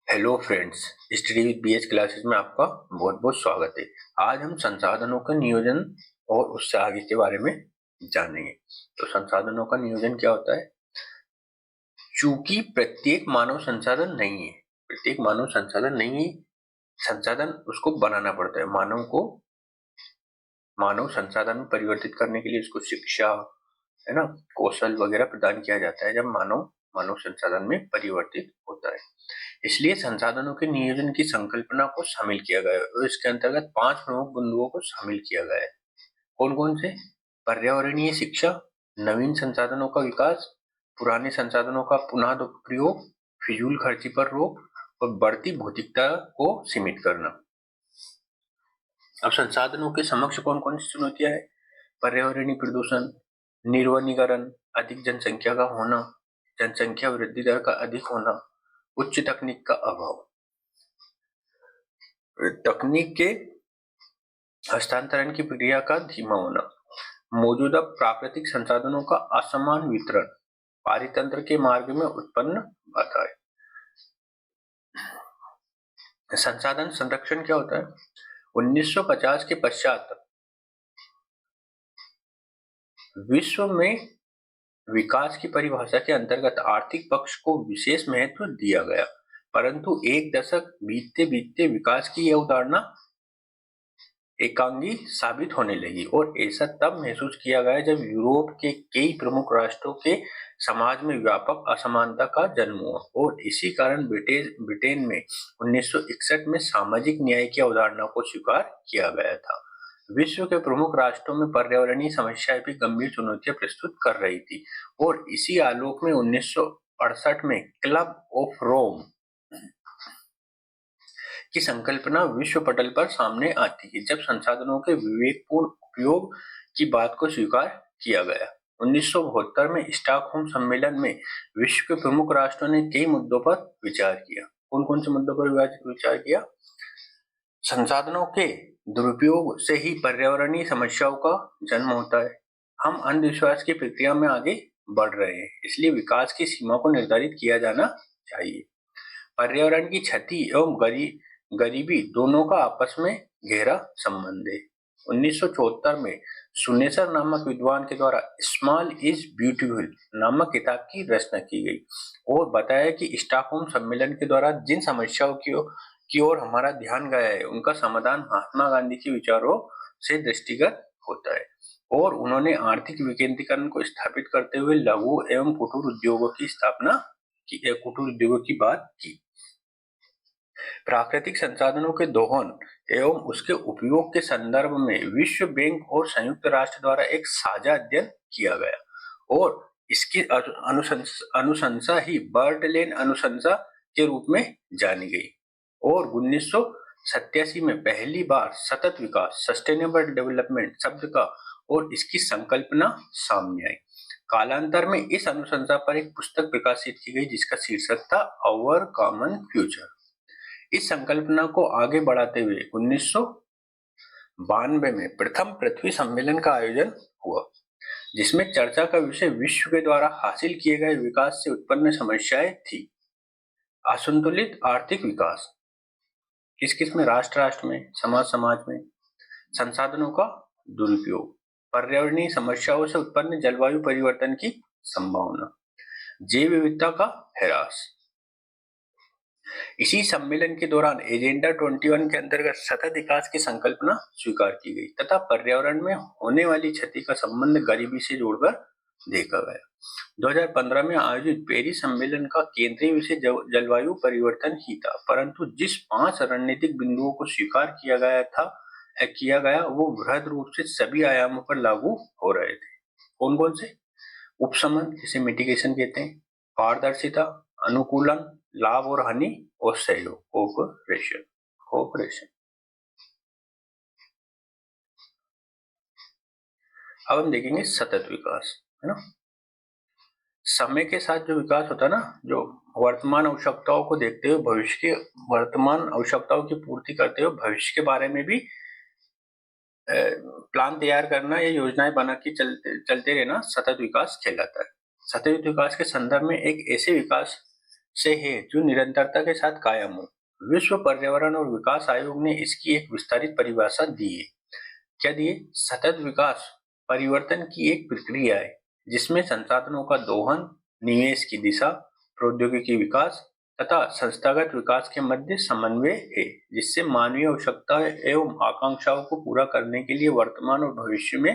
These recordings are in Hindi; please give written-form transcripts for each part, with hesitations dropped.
Hello friends, study with BH classes में आपका बहुत बहुत स्वागत है। आज हम संसाधनों का नियोजन और उससे आगे के बारे में जानेंगे। तो संसाधनों का नियोजन क्या होता है? चूंकि प्रत्येक मानव संसाधन नहीं है, संसाधन उसको बनाना पड़ता है। मानव संसाधन में परिवर्तित करने के लिए उसको शिक्षा, है ना, कौशल वगैरह प्रदान किया जाता है जब मानव संसाधन में परिवर्तित होता है। इसलिए संसाधनों के नियोजन की संकल्पना को शामिल किया गया है और इसके अंतर्गत 5 प्रमुख बिंदुओं को शामिल किया गया है। कौन कौन से? पर्यावरणीय शिक्षा, नवीन संसाधनों का विकास, पुराने संसाधनों का पुनः प्रयोग, फिजूल खर्ची पर रोक और बढ़ती भौतिकता को सीमित करना। अब संसाधनों के समक्ष कौन कौन सी चुनौतियां है? पर्यावरणीय प्रदूषण, निर्वनीकरण, अधिक जनसंख्या का होना, जनसंख्या वृद्धि दर का अधिक होना, उच्च तकनीक का अभाव। तकनीक के हस्तांतरण की प्रक्रिया का धीमा होना, मौजूदा प्राकृतिक संसाधनों का असमान वितरण, पारितंत्र के मार्ग में उत्पन्न बाधाएं। संसाधन संरक्षण क्या होता है? 1950 के पश्चात विश्व में विकास की परिभाषा के अंतर्गत आर्थिक पक्ष को विशेष महत्व दिया गया, परंतु एक दशक बीतते बीतते विकास की यह अवधारणा एकांगी साबित होने लगी और ऐसा तब महसूस किया गया जब यूरोप के कई प्रमुख राष्ट्रों के समाज में व्यापक असमानता का जन्म हुआ और इसी कारण ब्रिटेन में 1961 में सामाजिक न्याय की अवधारणा को स्वीकार किया गया था। विश्व के प्रमुख राष्ट्रों में पर्यावरणीय समस्याएं भी गंभीर चुनौतियां प्रस्तुत कर रही थी और इसी आलोक में 1968 में क्लब ऑफ रोम की संकल्पना विश्व पटल पर सामने आती है, जब संसाधनों के विवेकपूर्ण उपयोग की बात को स्वीकार किया गया। 1972 में स्टॉकहोम सम्मेलन में विश्व के प्रमुख राष्ट्रों ने कई मुद्दों पर विचार किया। कौन कौन से मुद्दों पर विचार किया? संसाधनों के दुरुपयोग से ही पर्यावरणीय समस्याओं का जन्म होता है। हम अंधविश्वास की प्रक्रिया में आगे बढ़ रहे हैं, इसलिए विकास की सीमा को निर्धारित किया जाना चाहिए। पर्यावरण की क्षति एवं गरीबी दोनों का आपस में गहरा संबंध है। 1974 में सुनेसर नामक विद्वान के द्वारा स्मॉल इज ब्यूटीफुल नामक किताब की रचना की गई और बताया कि स्टॉकहोम सम्मेलन के द्वारा जिन समस्याओं की ओर हमारा ध्यान गया है उनका समाधान महात्मा गांधी के विचारों से दृष्टिगत होता है और उन्होंने आर्थिक विकेंद्रीकरण को स्थापित करते हुए लघु एवं कुटीर उद्योगों की बात की। प्राकृतिक संसाधनों के दोहन एवं उसके उपयोग के संदर्भ में विश्व बैंक और संयुक्त राष्ट्र द्वारा एक साझा अध्ययन किया गया और इसकी अनुशंसा ही बर्डलैंड अनुशंसा के रूप में जानी गई और 1987 में पहली बार सतत विकास सस्टेनेबल डेवलपमेंट शब्द का और इसकी संकल्पना सामने आई। कालांतर में इस अनुशंसा पर एक पुस्तक प्रकाशित की गई जिसका शीर्षक था आवर कॉमन फ्यूचर। इस संकल्पना को आगे बढ़ाते हुए 1992 में प्रथम पृथ्वी सम्मेलन का आयोजन हुआ, जिसमें चर्चा का विषय विश्व के द्वारा हासिल किए गए विकास से उत्पन्न समस्याएं थी। असंतुलित आर्थिक विकास, किस में? राष्ट्र में, समाज में, संसाधनों का दुरुपयोग, पर्यावरणीय समस्याओं से उत्पन्न जलवायु परिवर्तन की संभावना, जैव विविधता का ह्रास। इसी सम्मेलन के दौरान एजेंडा 21 के अंतर्गत सतत विकास की संकल्पना स्वीकार की गई तथा पर्यावरण में होने वाली क्षति का संबंध गरीबी से जोड़कर देखा गया। 2015 में आयोजित पेरिस सम्मेलन का केंद्रीय विषय जलवायु परिवर्तन ही था, परंतु जिस 5 रणनीतिक बिंदुओं को स्वीकार किया गया वो वृहद रूप से सभी आयामों पर लागू हो रहे थे। कौन कौन से? उपशमन, जिसे मिटिगेशन कहते हैं, पारदर्शिता, अनुकूलन, लाभ और हानि और सहयोग, कोऑपरेशन। अब हम देखेंगे सतत विकास, है ना। समय के साथ जो विकास होता है ना, जो वर्तमान आवश्यकताओं को देखते हुए भविष्य के वर्तमान आवश्यकताओं की पूर्ति करते हुए भविष्य के बारे में भी प्लान तैयार करना या योजनाएं बना के चलते रहना सतत विकास कहलाता है। सतत विकास के संदर्भ में एक ऐसे विकास से है जो निरंतरता के साथ कायम हो। विश्व पर्यावरण और विकास आयोग ने इसकी एक विस्तारित परिभाषा दी है। क्या दिए? सतत विकास परिवर्तन की एक प्रक्रिया है जिसमें संसाधनों का दोहन, निवेश की दिशा, प्रौद्योगिकी विकास तथा संस्थागत विकास के मध्य समन्वय है, जिससे मानवीय आवश्यकताएं एवं आकांक्षाओं को पूरा करने के लिए वर्तमान और भविष्य में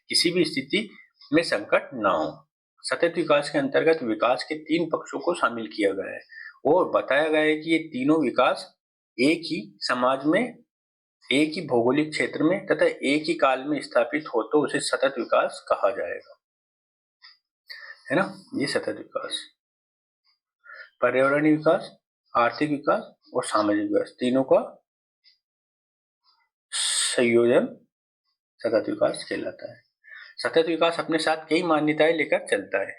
किसी भी स्थिति में संकट न हो। सतत विकास के अंतर्गत विकास के 3 पक्षों को शामिल किया गया है और बताया गया है कि ये तीनों विकास एक ही समाज में, एक ही भौगोलिक क्षेत्र में तथा एक ही काल में स्थापित हो तो उसे सतत विकास कहा जाएगा, है ना। ये सतत विकास, पर्यावरणीय विकास, आर्थिक विकास और सामाजिक विकास, तीनों का संयोजन सतत विकास कहलाता है। सतत विकास अपने साथ कई मान्यताएं लेकर चलता है,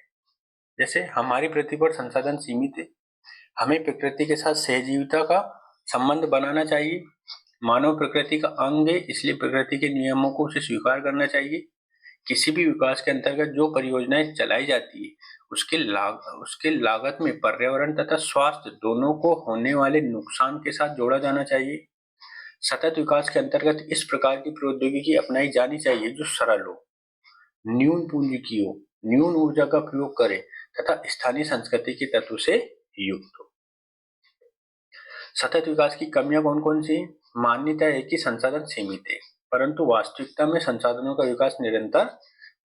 जैसे हमारी पृथ्वी पर संसाधन सीमित है, हमें प्रकृति के साथ सहजीविता का संबंध बनाना चाहिए, मानव प्रकृति का अंग है इसलिए प्रकृति के नियमों को उसे स्वीकार करना चाहिए, किसी भी विकास के अंतर्गत जो परियोजनाएं चलाई जाती है उसके लागत में पर्यावरण तथा स्वास्थ्य दोनों को होने वाले नुकसान के साथ जोड़ा जाना चाहिए। सतत विकास के अंतर्गत इस प्रकार की प्रौद्योगिकी अपनाई जानी चाहिए जो सरल हो, न्यून पूंजी की हो, न्यून ऊर्जा का प्रयोग करे तथा स्थानीय संस्कृति के तत्व से युक्त हो। सतत विकास की कमियां कौन कौन सी? मान्यता है कि संसाधन सीमित है, परंतु वास्तविकता में संसाधनों का विकास निरंतर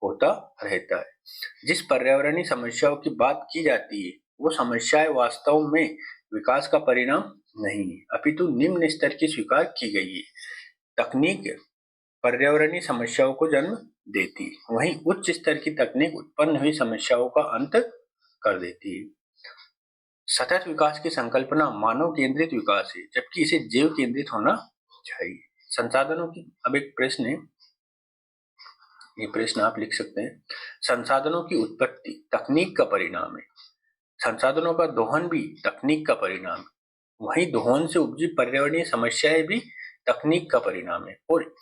होता रहता है। जिस पर्यावरणीय समस्याओं की बात की जाती है वो समस्याएं वास्तव में विकास का परिणाम नहीं है, अपितु निम्न स्तर की स्वीकार की गई है। तकनीक पर्यावरणीय समस्याओं को जन्म देती है, वहीं उच्च स्तर की तकनीक उत्पन्न हुई समस्याओं का अंत कर देती है। सतत विकास की संकल्पना मानव केंद्रित विकास है, जबकि इसे जीव केंद्रित होना चाहिए। संसाधनों की, अब एक प्रश्न है, ये प्रश्न आप लिख सकते हैं। संसाधनों की उत्पत्ति तकनीक का परिणाम है, संसाधनों का दोहन भी तकनीक का परिणाम है, वहीं दोहन से उपजी पर्यावरणीय समस्याएं भी तकनीक का परिणाम है और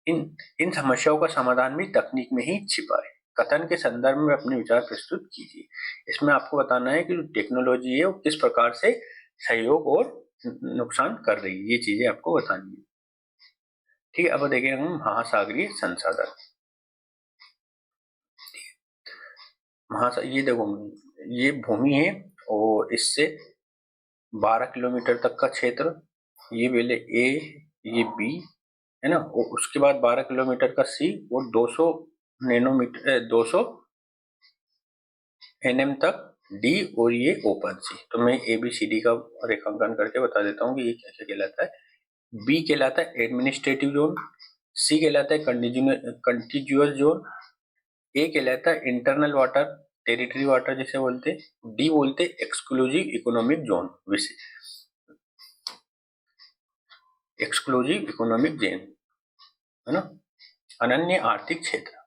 इन समस्याओं का समाधान भी तकनीक में ही छिपा है। कथन के संदर्भ में अपने विचार प्रस्तुत कीजिए। इसमें आपको बताना है कि जो टेक्नोलॉजी है वो किस प्रकार से सहयोग और नुकसान कर रही है, ये चीजें आपको बतानी है। ठीक है, अब देखेंगे हम महासागरीय संसाधन। ये देखो, ये भूमि है और इससे 12 किलोमीटर तक का क्षेत्र, ये पहले ए, ये बी है ना, और उसके बाद 12 किलोमीटर का सी और 200 नैनोमीटर 200 एनएम तक डी और ये ओपन सी। तो मैं ए बी सी डी का रेखांकन करके बता देता हूँ कि ये क्या क्या कहलाता है। बी कहलाता है एडमिनिस्ट्रेटिव जोन, सी कहलाता है कंटिजियस जोन, ए कहलाता है इंटरनल वाटर टेरिटरी वाटर जिसे बोलते, डी बोलते exclusive economic zone, exclusive economic zone, है ना, अनन्य आर्थिक क्षेत्र।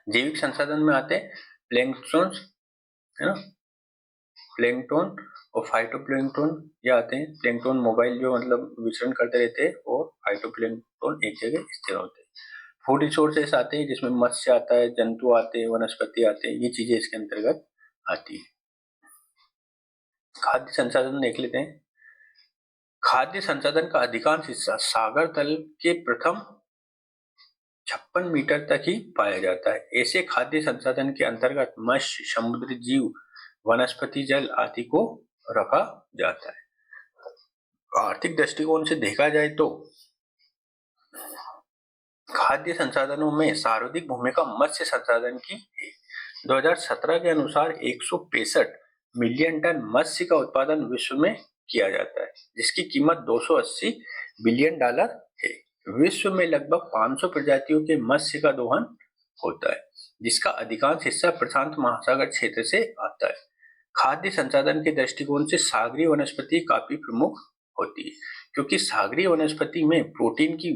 जैविक संसाधन में आते हैं प्लैंक्टन, है ना, प्लैंक्टन और फाइटोप्लैंक्टन, ये आते हैं। प्लैंक्टन मोबाइल जो मतलब विचरण करते रहते हैं और फाइटोप्लैंक्टन एक जगह स्थिर होते हैं। फूड रिसोर्सेस आते हैं जिसमें मत्स्य आता है, जंतु आते हैं, वनस्पति आते हैं, ये चीजें इसके अंतर्गत आती है। खाद्य संसाधन देख लेते हैं। खाद्य संसाधन का अधिकांश हिस्सा सागर तल के प्रथम 56 मीटर तक ही पाया जाता है। ऐसे खाद्य संसाधन के अंतर्गत मत्स्य, समुद्री जीव, वनस्पति जल आदि को रखा जाता है। आर्थिक दृष्टिकोण से देखा जाए तो खाद्य संसाधनों में सर्वाधिक भूमिका मत्स्य संसाधन की है। 2017 के अनुसार 165 मिलियन टन मत्स्य का उत्पादन विश्व में किया जाता है, जिसकी कीमत $280 बिलियन है। विश्व में लगभग 500 प्रजातियों के मत्स्य का दोहन होता है, जिसका अधिकांश हिस्सा प्रशांत महासागर क्षेत्र से आता है। खाद्य संसाधन के दृष्टिकोण से सागरीय वनस्पति काफी प्रमुख होती है, क्योंकि सागरीय वनस्पति में प्रोटीन की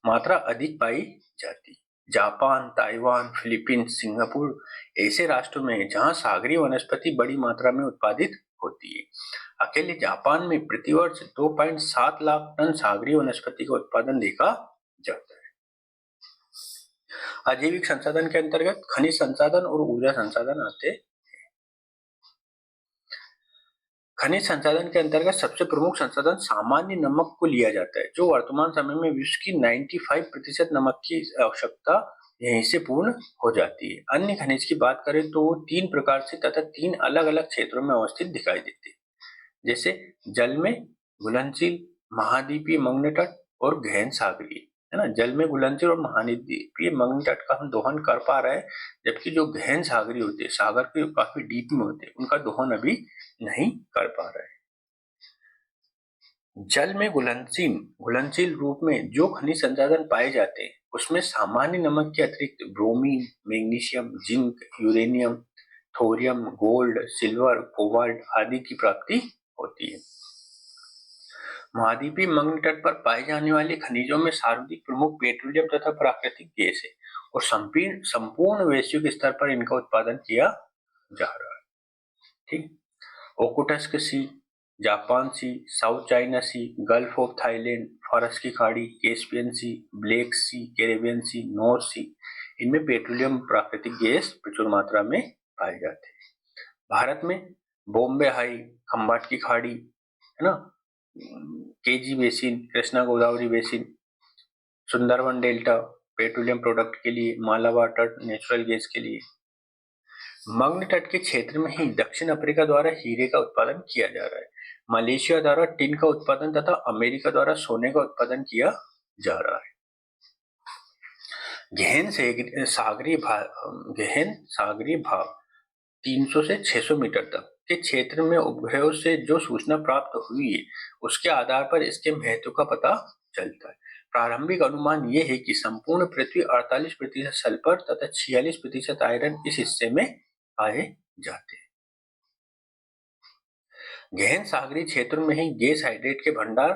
मात्रा अधिक पाई जाती है। जापान, ताइवान, फिलीपींस, सिंगापुर ऐसे राष्ट्रों में जहां सागरीय वनस्पति बड़ी मात्रा में उत्पादित होती है। अकेले जापान में प्रतिवर्ष 2.7 लाख टन सागरीय वनस्पति का उत्पादन देखा जाता है। अजैविक संसाधन के अंतर्गत खनिज संसाधन और ऊर्जा संसाधन आते हैं। खनिज संसाधन के अंतर्गत सबसे प्रमुख संसाधन सामान्य नमक को लिया जाता है, जो वर्तमान समय में विश्व की 95% नमक की आवश्यकता यहीं से पूर्ण हो जाती है। अन्य खनिज की बात करें तो वो 3 प्रकार से तथा 3 अलग-अलग क्षेत्रों में अवस्थित दिखाई देते हैं, जैसे जल में घुलनशील, महाद्वीपीय मग्न तट और गहन सागरीय, है ना। जल में घुलनशील और महाद्वीपीय मग्न तट का हम दोहन कर पा रहे हैं, जबकि जो गहन सागरीय होते हैं, सागर के काफी डीप में होते हैं, उनका दोहन अभी नहीं कर पा रहे हैं। जल में घुलनशील रूप में जो खनिज संसाधन पाए जाते हैं, उसमें सामान्य नमक के अतिरिक्त bromine, magnesium, zinc, uranium, thorium, gold, silver, cobalt आदि की प्राप्ति होती है। महाद्वीपीय मग्न तट पर पाए जाने वाले खनिजों में सर्वाधिक प्रमुख पेट्रोलियम तथा प्राकृतिक गैस है और संपूर्ण वैश्विक स्तर पर इनका उत्पादन किया जा रहा है। ठीक, Okhotsk sea, Japan sea, south China sea, gulf of Thailand, फारस की खाड़ी, Caspian sea, black sea, Caribbean sea, north sea, इनमें पेट्रोलियम प्राकृतिक गैस प्रचुर मात्रा में पाए जाते हैं। भारत में बॉम्बे हाई, खंबाट की खाड़ी, है ना, KG basin, Krishna Godavari basin, Sundarban delta petroleum product के लिए, मालाबार तट नेचुरल गैस के लिए। मग्न तट के क्षेत्र में ही दक्षिण अफ्रीका द्वारा हीरे का उत्पादन किया जा रहा है, मलेशिया द्वारा टिन का उत्पादन तथा अमेरिका द्वारा सोने का उत्पादन किया जा रहा है। गहन सागरीय भाग 300 से 600 मीटर तक के क्षेत्र में उपग्रहों से जो सूचना प्राप्त हुई है, उसके आधार पर इसके महत्व का पता चलता है। प्रारंभिक अनुमान यह है कि संपूर्ण पृथ्वी 48% सल्फर तथा 46% आयरन इस हिस्से में पाए जाते हैं। गहन सागरीय क्षेत्रों में ही गैस हाइड्रेट के भंडार,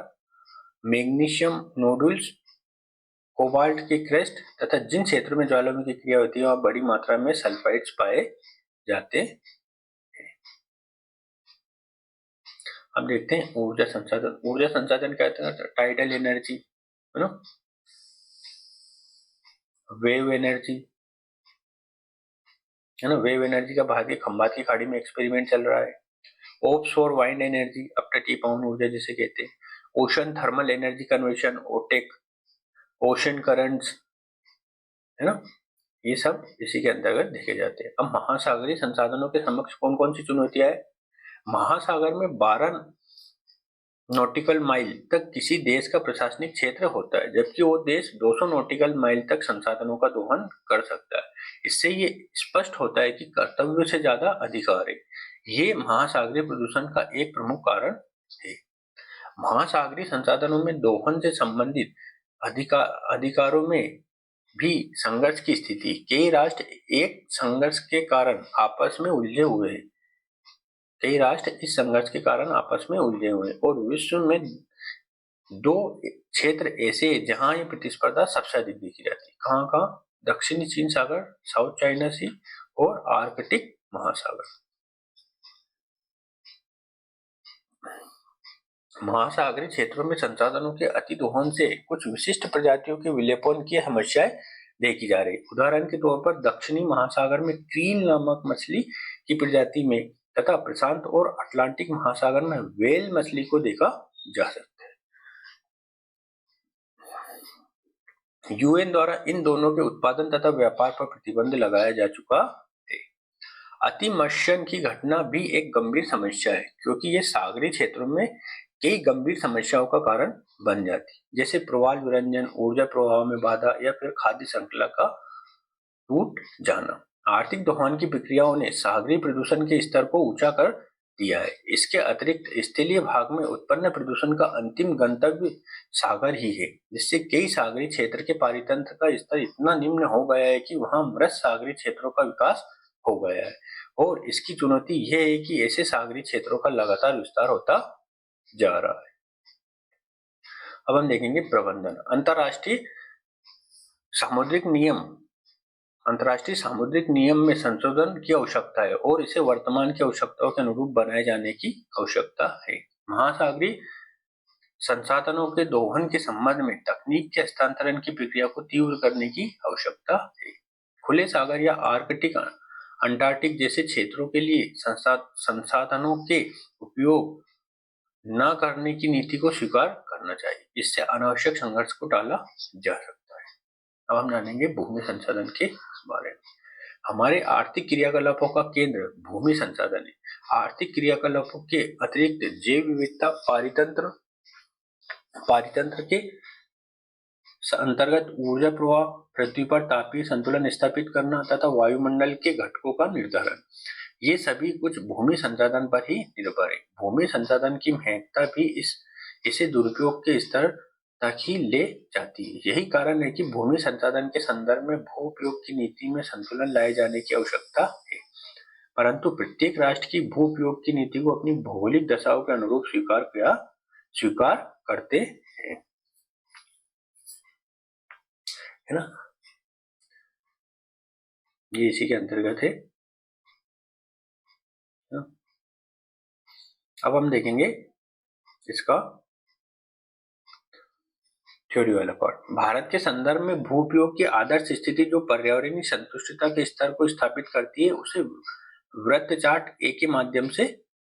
मैग्नीशियम नोडुल्स, कोबाल्ट के क्रेस्ट तथा जिन क्षेत्रों में ज्वालामुखी की क्रिया होती है वहां बड़ी मात्रा में सल्फाइड्स पाए जाते हैं। अब देखते हैं ऊर्जा संसाधन क्या होता है? टाइडल एनर्जी, है ना, वेव एनर्जी, है ना। वेव एनर्जी का भारतीय खंबात की खाड़ी में एक्सपेरिमेंट चल रहा है। ऑफशोर वाइंड एनर्जी, अपतटीय पवन ऊर्जा जिसे कहते हैं। Ocean thermal energy conversion, OTEC, ocean currents, है ना, ये सब इसी के अंतर्गत देखे जाते हैं। अब महासागरीय संसाधनों के समक्ष कौन कौन सी चुनौतियां है? महासागर में 12 नॉटिकल माइल तक किसी देश का प्रशासनिक क्षेत्र होता है, जबकि वो देश 200 नॉटिकल माइल तक संसाधनों का दोहन कर सकता है। इससे ये स्पष्ट होता है कि कर्तव्यों से ज्यादा अधिकार है। ये महासागरीय प्रदूषण का एक प्रमुख कारण है। महासागरीय संसाधनों में दोहन से संबंधित अधिकारों में भी संघर्ष की स्थिति। कई राष्ट्र एक संघर्ष के कारण आपस में उलझे हुए हैं। कई राष्ट्र इस संघर्ष के कारण आपस में उलझे हुए हैं और विश्व में 2 क्षेत्र ऐसे हैं जहां ये प्रतिस्पर्धा सबसे अधिक देखी जाती है। कहाँ कहाँ? दक्षिणी चीन सागर, साउथ चाइना सी और आर्कटिक महासागर। महासागरीय क्षेत्रों में संसाधनों के अति दोहन से कुछ विशिष्ट प्रजातियों के विलोपन की समस्याएं देखी जा रही। उदाहरण के तौर पर दक्षिणी महासागर में क्रील नामक मछली की प्रजाति में तथा प्रशांत और अटलांटिक महासागर में व्हेल मछली को देखा जा सकता है। यूएन द्वारा इन दोनों के उत्पादन तथा व्यापार पर प्रतिबंध लगाया जा चुका है। अतिमत्स्यन की घटना भी एक गंभीर समस्या है, क्योंकि ये सागरीय क्षेत्रों में कई गंभीर समस्याओं का कारण बन जाती, जैसे प्रवाल विरंजन, ऊर्जा प्रवाह में बाधा या फिर खाद्य श्रृंखला का टूट जाना। आर्थिक दोहन की प्रक्रियाओं ने सागरीय प्रदूषण के स्तर को ऊंचा कर दिया है। इसके अतिरिक्त स्थलीय भाग में उत्पन्न प्रदूषण का अंतिम गंतव्य सागर ही है, जिससे कई सागरीय क्षेत्र के पारितंत्र का स्तर इतना निम्न हो गया है कि वहां मृत सागरीय क्षेत्रों का विकास हो गया है। और इसकी चुनौती यह है कि ऐसे सागरीय क्षेत्रों का लगातार विस्तार होता जा रहा है। अब हम देखेंगे प्रबंधन। अंतर्राष्ट्रीय सामुद्रिक नियम में संशोधन की आवश्यकता है और इसे वर्तमान की आवश्यकताओं के अनुरूप बनाए जाने की आवश्यकता है। महासागरीय संसाधनों के दोहन के संबंध में तकनीक के हस्तांतरण की प्रक्रिया को तीव्र करने की आवश्यकता है। खुले सागर या आर्कटिक अंटार्कटिक जैसे क्षेत्रों के लिए संसाधनों के उपयोग न करने की नीति को स्वीकार करना चाहिए, जिससे अनावश्यक संघर्ष को टाला जा सकता है। अब हम जानेंगे भूमि संसाधन के बारे में। हमारे आर्थिक क्रियाकलापों का केंद्र भूमि संसाधन है। आर्थिक क्रियाकलापों के अतिरिक्त जैव विविधता, पारितंत्र के अंतर्गत ऊर्जा प्रवाह, पृथ्वी पर तापीय संतुलन स्थापित करना तथा वायुमंडल के घटकों का निर्धारण, ये सभी कुछ भूमि संसाधन पर ही निर्भर है। भूमि संसाधन की महत्ता भी इसे दुरुपयोग के स्तर तक ही ले जाती है। यही कारण है कि भूमि संसाधन के संदर्भ में भू उपयोग की नीति में संतुलन लाए जाने की आवश्यकता है। परंतु प्रत्येक राष्ट्र की भू उपयोग की नीति को अपनी भौगोलिक दशाओं के अनुरूप स्वीकार करते हैं, है ना। ये इसी के अंतर्गत है। अब हम देखेंगे इसका थ्योरी वाला पार्ट। भारत के संदर्भ में भू उपयोग की आदर्श स्थिति जो पर्यावरणीय संतुष्टता के स्तर को स्थापित करती है, उसे वृत्त चार्ट ए के माध्यम से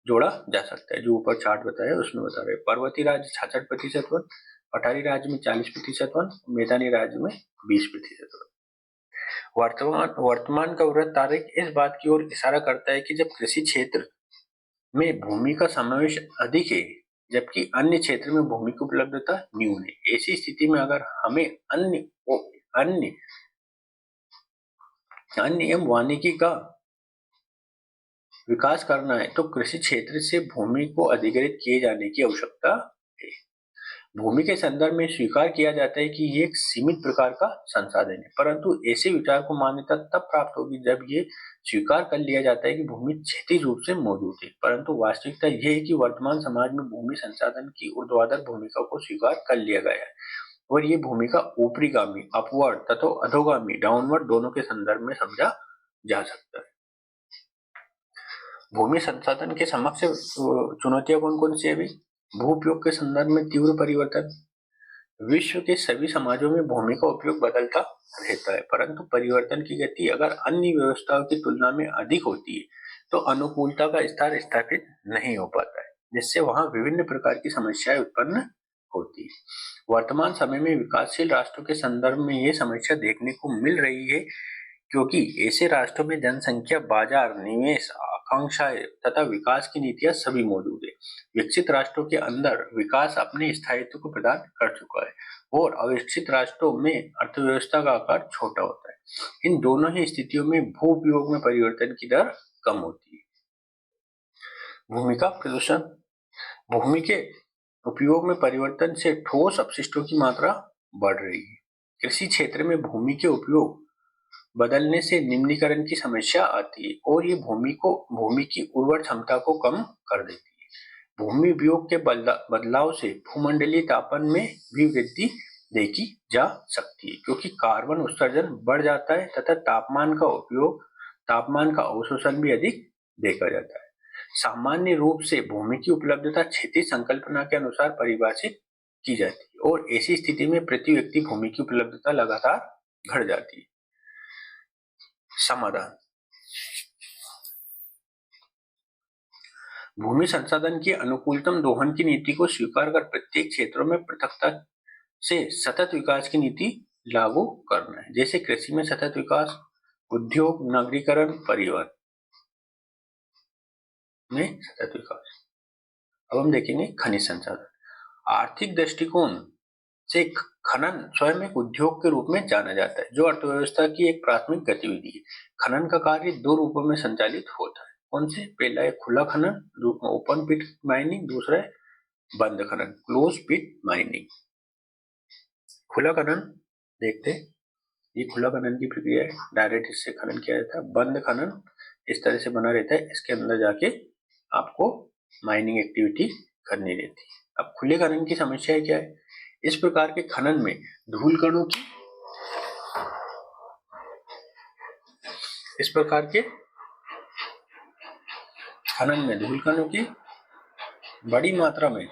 जोड़ा जा सकता है। जो ऊपर चार्ट बताया उसमें बता रहे, पर्वतीय राज्य 66% वन, पठारी राज्य में 40% वन, मैदानी राज्य में 20% वन। वर्तमान का वृत्त आरेख इस बात की ओर इशारा करता है कि जब कृषि क्षेत्र में भूमि का समावेश अधिक है जबकि अन्य क्षेत्र में भूमि की उपलब्धता न्यून है। ऐसी स्थिति में अगर हमें अन्य एवं वानिकी का विकास करना है तो कृषि क्षेत्र से भूमि को अधिग्रहित किए जाने की आवश्यकता है। भूमि के संदर्भ में स्वीकार किया जाता है कि ये एक सीमित प्रकार का संसाधन है, परंतु ऐसे विचार को मान्यता तब प्राप्त होगी जब ये स्वीकार कर लिया जाता है कि भूमि क्षैतिज रूप से मौजूद है। परंतु वास्तविकता यह है कि वर्तमान समाज में भूमि संसाधन की ऊर्ध्वाधर भूमिका को स्वीकार कर लिया गया है और ये भूमिका ऊपरीगामी अपवर्ड तथा अधोगामी डाउनवर्ड दोनों के संदर्भ में समझा जा सकता है। भूमि संसाधन के समक्ष चुनौतियां कौन कौन सी है? अभी भू उपयोग के संदर्भ में तीव्र परिवर्तन। विश्व के सभी समाजों में भूमि का उपयोग बदलता रहता है, परंतु परिवर्तन की गति अगर अन्य व्यवस्थाओं की तुलना में अधिक होती है तो अनुकूलता का स्तर स्थापित नहीं हो पाता है, जिससे वहां विभिन्न प्रकार की समस्याएं उत्पन्न होती है। वर्तमान समय में विकासशील राष्ट्रों के संदर्भ में यह समस्या देखने को मिल रही है क्योंकि ऐसे राष्ट्रों में जनसंख्या, बाजार, निवेश, आकांक्षाएं तथा विकास की नीतियां सभी मौजूद है। विकसित राष्ट्रों के अंदर विकास अपने स्थायित्व को प्रदान कर चुका है और अविकसित राष्ट्रों में अर्थव्यवस्था का आकार छोटा होता है। इन दोनों ही स्थितियों में भू उपयोग में परिवर्तन की दर कम होती है। भूमि का प्रदूषण। भूमि के उपयोग में परिवर्तन से ठोस अपशिष्टों की मात्रा बढ़ रही है। कृषि क्षेत्र में भूमि के उपयोग बदलने से निम्नीकरण की समस्या आती है और ये भूमि की उर्वर क्षमता को कम कर देती है। भूमि उपयोग के बदलाव से भूमंडलीय तापमान में भी वृद्धि देखी जा सकती है क्योंकि कार्बन उत्सर्जन बढ़ जाता है तथा तापमान का अवशोषण भी अधिक देखा जाता है। सामान्य रूप से भूमि की उपलब्धता क्षैतिज संकल्पना के अनुसार परिभाषित की जाती है और ऐसी स्थिति में प्रति व्यक्ति भूमि की उपलब्धता लगातार घट जाती है। समाधान। भूमि संसाधन की अनुकूलतम दोहन की नीति को स्वीकार कर प्रत्येक क्षेत्रों में पृथकता से सतत विकास की नीति लागू करना है, जैसे कृषि में सतत विकास, उद्योग, नगरीकरण, परिवहन में सतत विकास। अब हम देखेंगे खनिज संसाधन। आर्थिक दृष्टिकोण से खनन स्वयं एक उद्योग के रूप में जाना जाता है जो अर्थव्यवस्था की एक प्राथमिक गतिविधि है। खनन का कार्य दो रूपों में संचालित होता है। कौन से? पहला है खुला खनन, ओपन पिट माइनिंग, दूसरा है बंद खनन, क्लोज पिट माइनिंग। खुला खनन देखते हैं, ये खुला खनन की प्रक्रिया है, डायरेक्ट इससे खनन किया जाता है। बंद खनन इस तरह से बना रहता है, इसके अंदर जाके आपको माइनिंग एक्टिविटी करनी रहती है। अब खुले खनन की समस्या क्या है? इस प्रकार के खनन में धूल कणों की बड़ी मात्रा में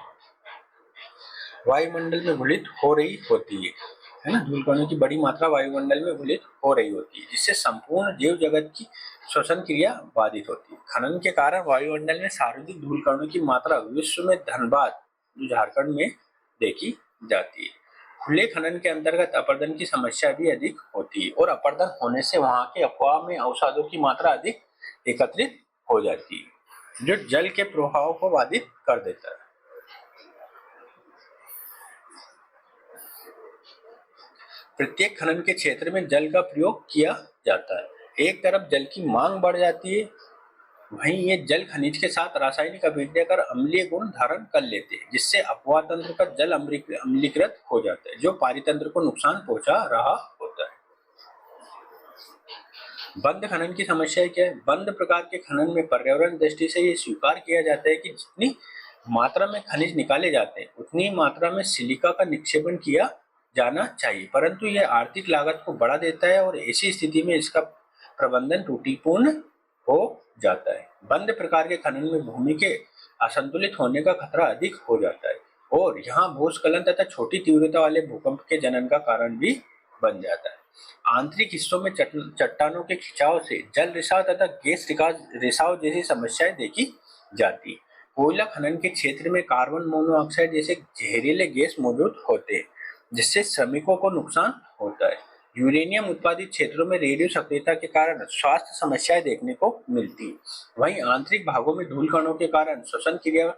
वायुमंडल में घुलित हो रही होती है ना। धूल कणों की बड़ी मात्रा वायुमंडल में घुलित हो रही होती है जिससे संपूर्ण जीव जगत की श्वसन क्रिया बाधित होती है। खनन के कारण वायुमंडल में सार्वजनिक धूल कणों की मात्रा विश्व में धनबाद जो झारखंड में देखी जाती है। खुले खनन के अंतर्गत अपरदन की समस्या भी अधिक होती है और अपरदन होने से वहां के अपवाह में अवसादों की मात्रा अधिक एकत्रित हो जाती है, जो जल के प्रवाह को बाधित कर देता है। प्रत्येक खनन के क्षेत्र में जल का प्रयोग किया जाता है। एक तरफ जल की मांग बढ़ जाती है, वहीं ये जल खनिज के साथ रासायनिक अभिक्रिया कर अम्लीय गुण धारण कर लेते हैं, जिससे अपवाह तंत्र का जल अम्लीकृत हो जाता है, जो पारितंत्र को नुकसान पहुंचा रहा होता है। बंद खनन की समस्या क्या है? बंद प्रकार के खनन में पर्यावरण दृष्टि से ये स्वीकार किया जाता है कि जितनी मात्रा में खनिज निकाले जाते हैं उतनी मात्रा में सिलिका का निक्षेपण किया जाना चाहिए, परंतु यह आर्थिक लागत को बढ़ा देता है और ऐसी स्थिति में इसका प्रबंधन त्रुटिपूर्ण हो जाता है। बंद प्रकार के खनन में भूमि के असंतुलित होने का खतरा अधिक हो जाता है और यहाँ भूस्खलन तथा छोटी तीव्रता वाले भूकंप के जनन का कारण भी बन जाता है। आंतरिक हिस्सों में चट्टानों के खिंचाव से जल रिसाव तथा गैस रिसाव जैसी समस्याएं देखी जाती। कोयला खनन के क्षेत्र में कार्बन मोनोऑक्साइड जैसे जहरीले गैस मौजूद होते हैं, जिससे श्रमिकों को नुकसान होता है। यूरेनियम उत्पादित क्षेत्रों में रेडियो सक्रियता के कारण स्वास्थ्य समस्याएं देखने को मिलती है। वहीं आंतरिक भागों में धूल कणों के कारण श्वसन क्रिया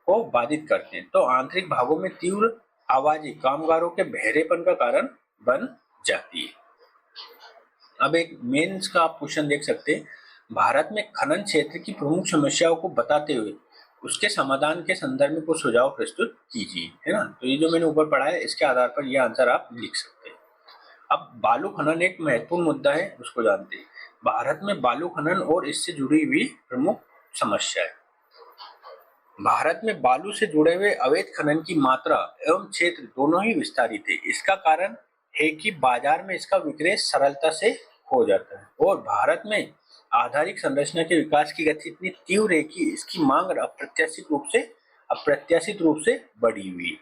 को बाधित करते हैं, तो आंतरिक भागों में तीव्र आवाज़ें कामगारों के बहरेपन का कारण बन जाती है। अब एक मेंस का आप क्वेश्चन देख सकते हैं। भारत में खनन क्षेत्र की प्रमुख समस्याओं को बताते हुए उसके समाधान के संदर्भ में कुछ सुझाव प्रस्तुत कीजिए, है ना। तो ये जो मैंने ऊपर पढ़ा है इसके आधार पर ये आंसर आप लिख सकते हैं। अब बालू खनन एक महत्वपूर्ण मुद्दा है, उसको जानते हैं। भारत में बालू खनन और इससे जुड़ी हुई प्रमुख समस्या है। भारत में बालू से जुड़े हुए अवैध खनन की मात्रा एवं क्षेत्र दोनों ही विस्तारित है। इसका कारण है कि बाजार में इसका विक्रय सरलता से हो जाता है और भारत में आधारिक संरचना के विकास की गति इतनी तीव्र है कि इसकी मांग अप्रत्याशित रूप से बढ़ी हुई है।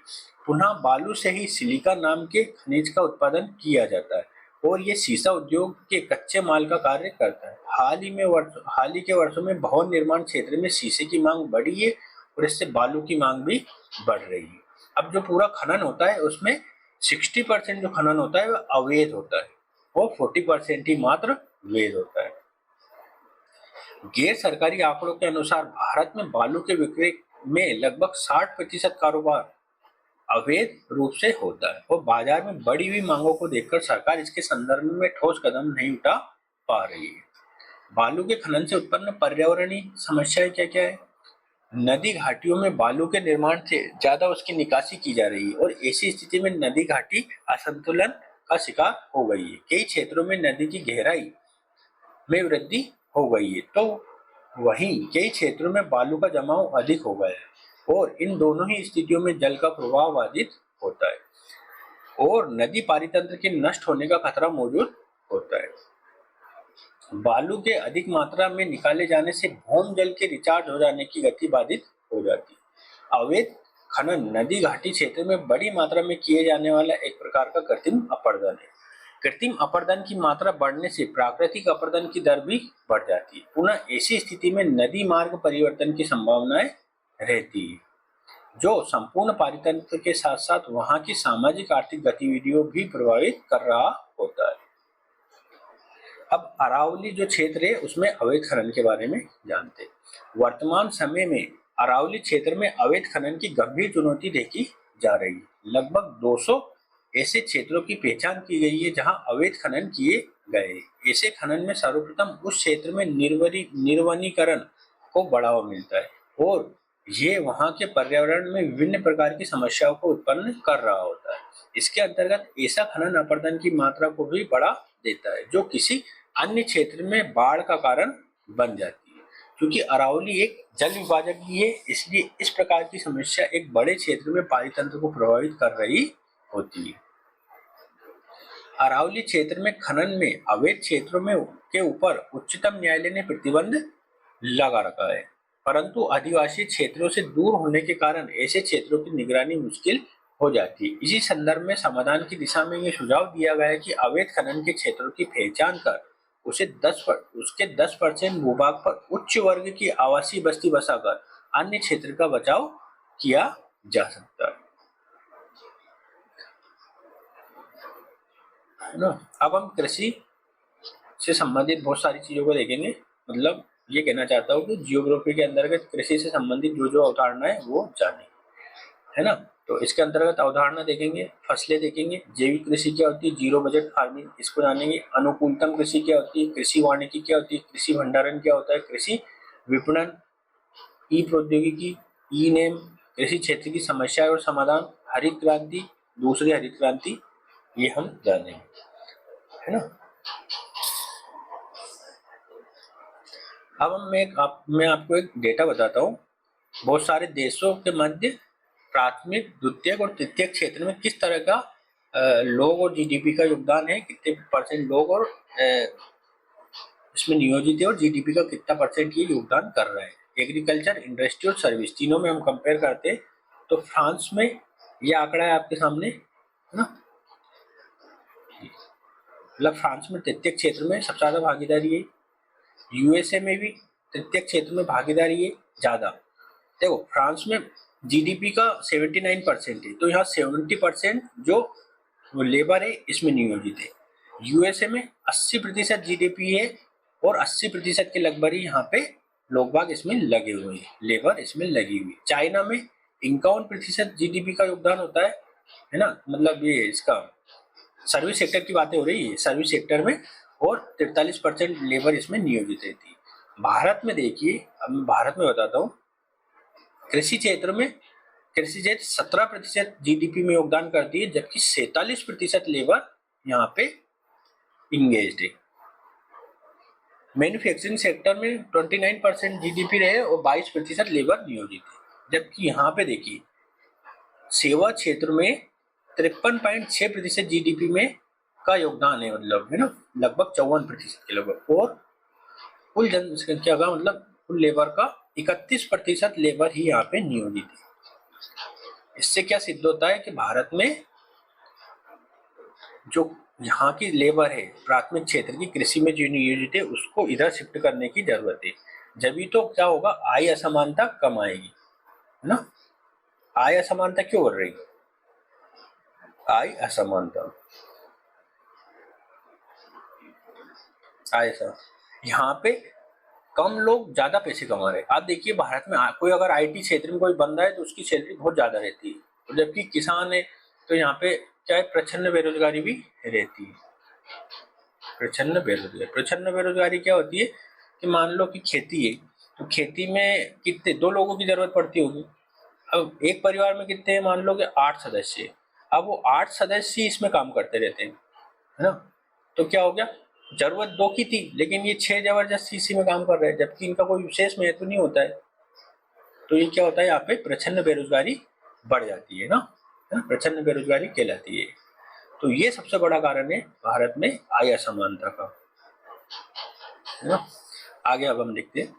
पुनः बालू से ही सिलिका नाम के खनिज का उत्पादन किया जाता है और ये सीसा उद्योग के कच्चे माल का कार्य करता है। हाल ही के वर्षों में भवन निर्माण क्षेत्र में शीशे की मांग बढ़ी है और इससे बालू की मांग भी बढ़ रही है। अब जो पूरा खनन होता है उसमें 60% जो खनन होता है वह अवैध होता है और 40% ही मात्र वैध होता है। गैर सरकारी आंकड़ों के अनुसार भारत में बालू के विक्रय में लगभग 60% कारोबार अवैध रूप से होता है और बाजार में बढ़ी हुई मांगों को देखकर सरकार इसके संदर्भ में ठोस कदम नहीं उठा पा रही है। बालू के खनन से उत्पन्न पर्यावरणीय समस्याएं क्या क्या है? नदी घाटियों में बालू के निर्माण से ज्यादा उसकी निकासी की जा रही है और ऐसी स्थिति में नदी घाटी असंतुलन का शिकार हो गई है। कई क्षेत्रों में नदी की गहराई में वृद्धि हो गई है, तो वहीं कई क्षेत्रों में बालू का जमाव अधिक हो गया है और इन दोनों ही स्थितियों में जल का प्रवाह बाधित होता है और नदी पारितंत्र के नष्ट होने का खतरा मौजूद होता है। बालू के अधिक मात्रा में निकाले जाने से भूम जल के रिचार्ज हो जाने की गति बाधित हो जाती है। अवैध खनन नदी घाटी क्षेत्र में बड़ी मात्रा में किए जाने वाला एक प्रकार का कृत्रिम अपरदन है। कृत्रिम अपरदन की मात्रा बढ़ने से प्राकृतिक अपरदन की दर भी बढ़ जाती है। पुनः ऐसी स्थिति में नदी मार्ग परिवर्तन की संभावनाएं रहती है, जो संपूर्ण पारितंत्र के साथ साथ वहां की सामाजिक आर्थिक गतिविधियों भी प्रभावित कर रहा होता है। अब अरावली जो क्षेत्र है उसमें अवैध खनन के बारे में जानते हैं। वर्तमान समय में अरावली क्षेत्र में अवैध खनन की गंभीर चुनौती देखी जा रही है। लगभग 200 ऐसे क्षेत्रों की पहचान की गई है जहां अवैध खनन किए गए। ऐसे खनन में सर्वप्रथम उस क्षेत्र में निर्वनीकरण को बढ़ावा मिलता है और ये वहां के पर्यावरण में विभिन्न प्रकार की समस्याओं को उत्पन्न कर रहा होता है। इसके अंतर्गत ऐसा खनन अपरदन की मात्रा को भी बढ़ा देता है, जो किसी अन्य क्षेत्र में बाढ़ का कारण बन जाती है। क्योंकि अरावली एक जल विभाजक भी है, इसलिए इस प्रकार की समस्या एक बड़े क्षेत्र में पारितंत्र को प्रभावित कर रही होती है। अरावली क्षेत्र में खनन में अवैध क्षेत्रों में के ऊपर उच्चतम न्यायालय ने प्रतिबंध लगा रखा है, परंतु आदिवासी क्षेत्रों से दूर होने के कारण ऐसे क्षेत्रों की निगरानी मुश्किल हो जाती है। इसी संदर्भ में समाधान की दिशा में यह सुझाव दिया गया है कि अवैध खनन के क्षेत्रों की पहचान कर उसके 10% भूभाग पर उच्च वर्ग की आवासीय बस्ती बसाकर अन्य क्षेत्र का बचाव किया जा सकता है ना। अब हम कृषि से संबंधित बहुत सारी चीजों को देखेंगे। मतलब ये कहना चाहता हूँ कि जियोग्राफी के अंतर्गत कृषि से संबंधित जो जो अवधारणा है वो जाने, है ना। तो इसके अंतर्गत अवधारणा देखेंगे, फसलें देखेंगे, जैविक कृषि क्या होती है, जीरो बजट फार्मिंग इसको जानेंगे, अनुकूलतम कृषि क्या होती है, कृषि वानिकी क्या होती है, कृषि भंडारण क्या होता है, कृषि विपणन, ई प्रौद्योगिकी, ई नेम, कृषि क्षेत्र की समस्या और समाधान, हरित क्रांति, दूसरी हरित क्रांति, ये हम जानेंगे, है ना। अब मैं आपको एक डेटा बताता हूँ। बहुत सारे देशों के मध्य प्राथमिक, द्वितीयक और तृतीयक क्षेत्र में किस तरह का लोग और जीडीपी का योगदान है, कितने परसेंट लोग और इसमें नियोजित है, और जीडीपी का कितना परसेंट ये योगदान कर रहे हैं। एग्रीकल्चर, इंडस्ट्री और सर्विस तीनों में हम कंपेयर करते हैं तो फ्रांस में ये आंकड़ा है आपके सामने, है ना। मतलब फ्रांस में तृतीयक क्षेत्र में सबसे ज्यादा भागीदारी है। यूएसए में भी तृतीयक क्षेत्र में भागीदारी है ज्यादा। देखो फ्रांस में जीडीपी का 79% है, तो यहाँ 70% जो लेबर है इसमें नियोजित है। यूएसए में 80% जीडीपी है और 80% के लगभग ही यहाँ पे लोग बाग इसमें लगे हुए हैं, लेबर इसमें लगी हुई है। चाइना में 51% जीडीपी का योगदान होता है ना। मतलब ये इसका सर्विस सेक्टर की बातें हो रही है, सर्विस सेक्टर में, और 43% लेबर इसमें नियोजित रहती है। भारत में देखिए, अब मैं भारत में बताता हूँ, कृषि क्षेत्र 17% जीडीपी में योगदान करती है, जबकि 47% लेबर यहाँ पे इंगेज्ड है। मैन्युफैक्चरिंग सेक्टर में 29% जीडीपी रहे और 22% लेबर नियोजित है। जबकि यहाँ पे देखिए सेवा क्षेत्र में 53.6% जीडीपी में का योगदान है, मतलब है ना, लगभग 54% के लगभग, और कुल जनसंख्या का मतलब कुल लेबर का 31% लेबर ही यहाँ पे नियोजित है। इससे क्या सिद्ध होता है कि भारत में जो यहाँ की लेबर है प्राथमिक क्षेत्र की कृषि में जो नियोजित है उसको इधर शिफ्ट करने की जरूरत है। जब तो क्या होगा, आय असमानता कम आएगी, है ना। आय असमानता क्यों बढ़ रही, आय असमानता, यहाँ पे कम लोग ज्यादा पैसे कमा रहे हैं। आप देखिए भारत में कोई अगर आईटी क्षेत्र में कोई बंदा है तो उसकी सैलरी बहुत ज्यादा रहती है, जबकि किसान है तो यहाँ पे क्या प्रच्छन्न बेरोजगारी भी रहती है। प्रच्छन्न बेरोजगारी क्या होती है कि मान लो कि खेती है तो खेती में कितने 2 लोगों की जरूरत पड़ती होगी। अब एक परिवार में कितने हैं, मान लो कि 8 सदस्य है। अब वो 8 सदस्य इसमें काम करते रहते हैं, है ना। तो क्या हो गया, जरूरत 2 की थी लेकिन ये 6 जबरदस्ती इसी में काम कर रहे हैं, जबकि इनका कोई विशेष महत्व नहीं होता है। तो ये क्या होता है, यहाँ पे प्रच्छन्न बेरोजगारी बढ़ जाती है ना, प्रच्छन्न बेरोजगारी कहलाती है। तो ये सबसे बड़ा कारण है भारत में आय असमानता का, है ना। आगे अब हम देखते हैं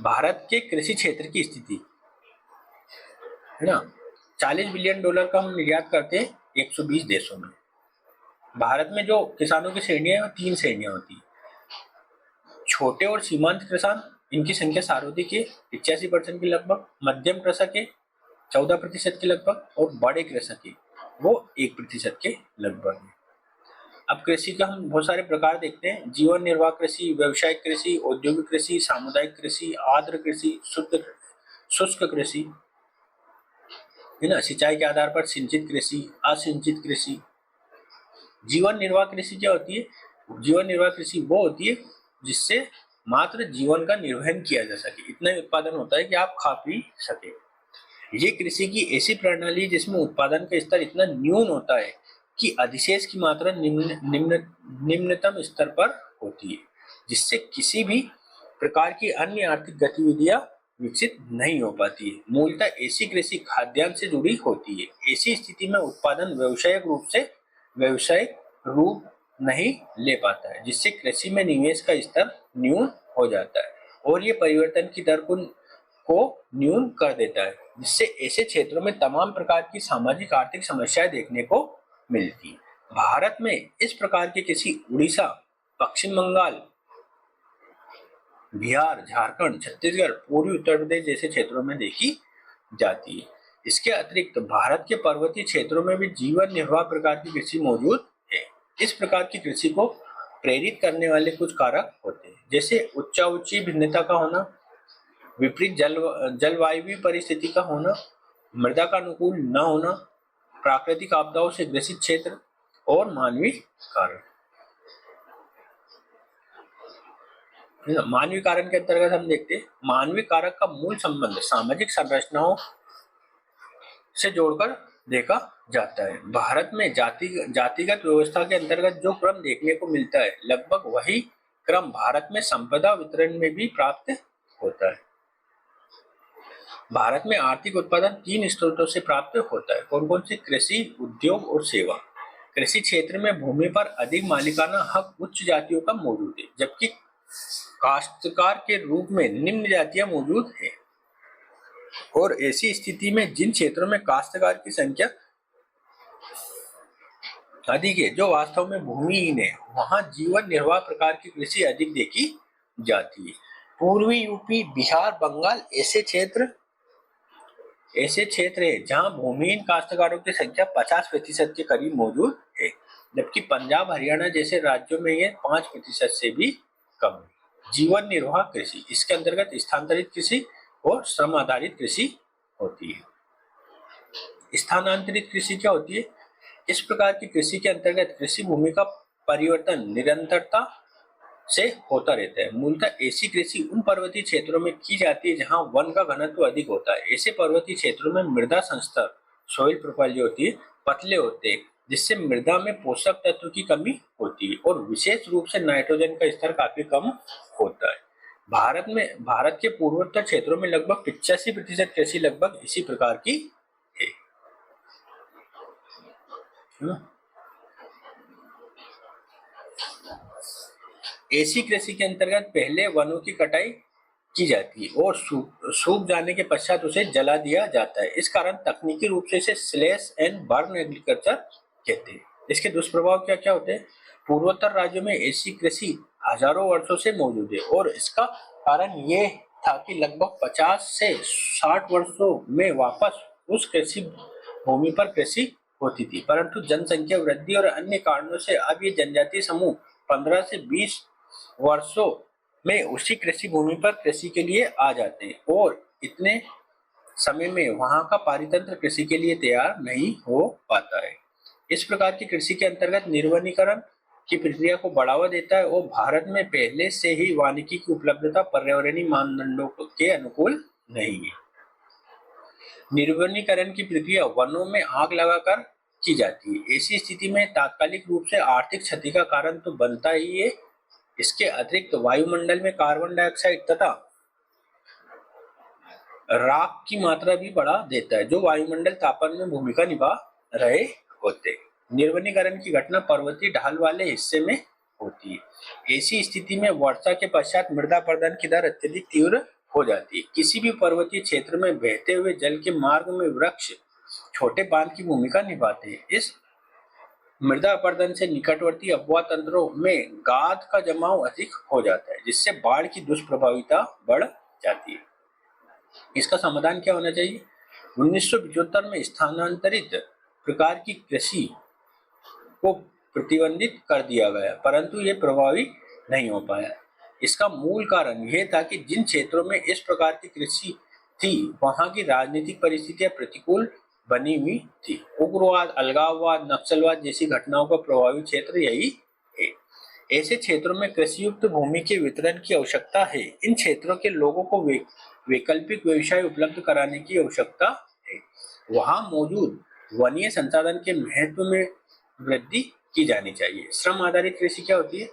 भारत के कृषि क्षेत्र की स्थिति, है ना। $40 बिलियन का हम निर्यात करते हैं 120 देशों में। भारत में जो किसानों की श्रेणियां हैं 3 श्रेणियां होती है। छोटे और सीमांत किसान, इनकी संख्या सर्वाधिक है 85% के लगभग, मध्यम कृषक है 14% के लगभग, और बड़े कृषक है वो 1% के लगभग है। अब कृषि का हम बहुत सारे प्रकार देखते हैं, जीवन निर्वाह कृषि, व्यावसायिक कृषि, औद्योगिक कृषि, सामुदायिक कृषि, आर्द्र कृषि, शुष्क कृषि, है ना, सिंचाई के आधार पर सिंचित कृषि, असिंचित कृषि। जीवन निर्वाह कृषि क्या होती है, जीवन निर्वाह कृषि वो होती है जिससे मात्र जीवन का निर्वहन किया जा सके, इतना ही उत्पादन होता है कि आप खा पी सके। ये कृषि की ऐसी प्रणाली जिसमें उत्पादन का स्तर इतना न्यून होता है कि अधिशेष की मात्रा निम्नतम स्तर पर होती है, जिससे किसी भी प्रकार की अन्य आर्थिक गतिविधियां विकसित नहीं हो पाती है। मूलतः ऐसी कृषि खाद्यान्न से जुड़ी होती है। ऐसी स्थिति में उत्पादन व्यावसायिक रूप नहीं ले पाता है, जिससे कृषि में निवेश का स्तर न्यून हो जाता है और ये परिवर्तन की दर को न्यून कर देता है, जिससे ऐसे क्षेत्रों में तमाम प्रकार की सामाजिक आर्थिक समस्याएं देखने को मिलती है। भारत में इस प्रकार की कृषि उड़ीसा पश्चिम बंगाल, बिहार, झारखंड, छत्तीसगढ़, पूर्वी उत्तर प्रदेश जैसे क्षेत्रों में देखी जाती है। इसके अतिरिक्त भारत के पर्वतीय क्षेत्रों में भी जीवन निर्वाह प्रकार की कृषि मौजूद है। इस प्रकार की कृषि को प्रेरित करने वाले कुछ कारक होते हैं, जैसे उच्चाउच्ची भिन्नता का होना, विपरीत जलवायु परिस्थिति का होना, मृदा का अनुकूल न होना, प्राकृतिक आपदाओं से ग्रसित क्षेत्र और मानवीय कारण। मानवीय कारण के अंतर्गत हम देखते हैं, मानवीय कारक का मूल संबंध सामाजिक संरचनाओं से जोड़कर देखा जाता है। भारत में जातिगत व्यवस्था के अंतर्गत जो क्रम देखने को मिलता है, लगभग वही क्रम भारत में संपदा वितरण में भी प्राप्त होता है। भारत में आर्थिक उत्पादन 3 स्रोतों से प्राप्त होता है। कौन कौन से? कृषि, उद्योग और सेवा। कृषि क्षेत्र में भूमि पर अधिक मालिकाना हक उच्च जातियों का मौजूद है, जबकि काश्तकार के रूप में निम्न जातियां मौजूद है। और ऐसी स्थिति में जिन क्षेत्रों में काश्तकार की संख्या अधिक है, जो वास्तव में भूमिहीन है, वहां जीवन निर्वाह प्रकार की कृषि अधिक देखी जाती है। पूर्वी यूपी, बिहार, बंगाल ऐसे क्षेत्र है जहां भूमिहीन काश्तकारों की संख्या 50% के करीब मौजूद है, जबकि पंजाब, हरियाणा जैसे राज्यों में यह 5% से भी कम है। जीवन निर्वाह कृषि, इसके अंतर्गत स्थानांतरित कृषि और श्रम आधारित कृषि होती है। स्थानांतरित कृषि क्या होती है? इस प्रकार की कृषि के अंतर्गत कृषि भूमि का परिवर्तन निरंतरता से होता रहता है। मूलतः ऐसी कृषि उन पर्वतीय क्षेत्रों में की जाती है जहां वन का घनत्व अधिक होता है। ऐसे पर्वतीय क्षेत्रों में मृदा संस्तर, सॉइल प्रोफाइल जो होती है, पतले होते हैं, जिससे मृदा में पोषक तत्व की कमी होती है और विशेष रूप से नाइट्रोजन का स्तर काफी कम होता है। भारत के पूर्वोत्तर क्षेत्रों में लगभग 85% कृषि लगभग इसी प्रकार की है। ऐसी कृषि के अंतर्गत पहले वनों की कटाई की जाती है और सूख जाने के पश्चात उसे जला दिया जाता है। इस कारण तकनीकी रूप से इसे स्लैश एंड बर्न एग्रीकल्चर कहते हैं। इसके दुष्प्रभाव क्या क्या होते हैं? पूर्वोत्तर राज्यों में ऐसी कृषि हजारों वर्षों से मौजूद है और इसका कारण ये था कि लगभग 50 से 60 वर्षों में वापस उस कृषि भूमि पर कृषि होती थी, परंतु जनसंख्या वृद्धि और अन्य कारणों से अब ये जनजातीय समूह 15 से 20 वर्षों में उसी कृषि भूमि पर कृषि के लिए आ जाते हैं और इतने समय में वहां का पारितंत्र कृषि के लिए तैयार नहीं हो पाता है। इस प्रकार की कृषि के अंतर्गत निर्वनीकरण की प्रक्रिया को बढ़ावा देता है और भारत में पहले से ही वानिकी की उपलब्धता पर्यावरणीय मानदंडों के अनुकूल नहीं है। निर्वनीकरण की प्रक्रिया वनों में आग लगाकर की जाती है। ऐसी स्थिति में तात्कालिक रूप से आर्थिक क्षति का कारण तो बनता ही है, इसके अतिरिक्त वायुमंडल में कार्बन डाइऑक्साइड तथा राख की मात्रा भी बढ़ा देता है, जो वायुमंडल तापन में भूमिका निभा रहे होते। निर्वनीकरण की घटना पर्वतीय ढाल वाले हिस्से में होती है। ऐसी स्थिति में वर्षा के पश्चात मृदा अपरदन की दर अत्यधिक तीव्र हो जाती है। किसी भी पर्वतीय क्षेत्र में बहते हुए जल के मार्ग में वृक्ष छोटे बांध की भूमिका निभाते हैं। इस मृदा अपरदन से निकटवर्ती अपवाह तंत्रों में गाद का जमाव अधिक हो जाता है, जिससे बाढ़ की दुष्प्रभाविता बढ़ जाती है। इसका समाधान क्या होना चाहिए? 1975 में स्थानांतरित प्रकार की कृषि को प्रतिबंधित कर दिया गया, परंतु ये प्रभावी नहीं हो पाया। इसका मूल कारण यह था कि जिन क्षेत्रों में इस प्रकार की कृषि थी, वहां की राजनीतिक परिस्थितियां प्रतिकूल बनी हुई थी। उग्रवाद, अलगाववाद, नक्सलवाद जैसी घटनाओं का प्रभावी क्षेत्र यही है। ऐसे क्षेत्रों में कृषियुक्त भूमि के वितरण की आवश्यकता है। इन क्षेत्रों के लोगों को वैकल्पिक व्यवसाय उपलब्ध कराने की आवश्यकता है। वहां मौजूद वनीय संसाधन के महत्व में वृद्धि की जानी चाहिए। श्रम आधारित कृषि क्या होती है?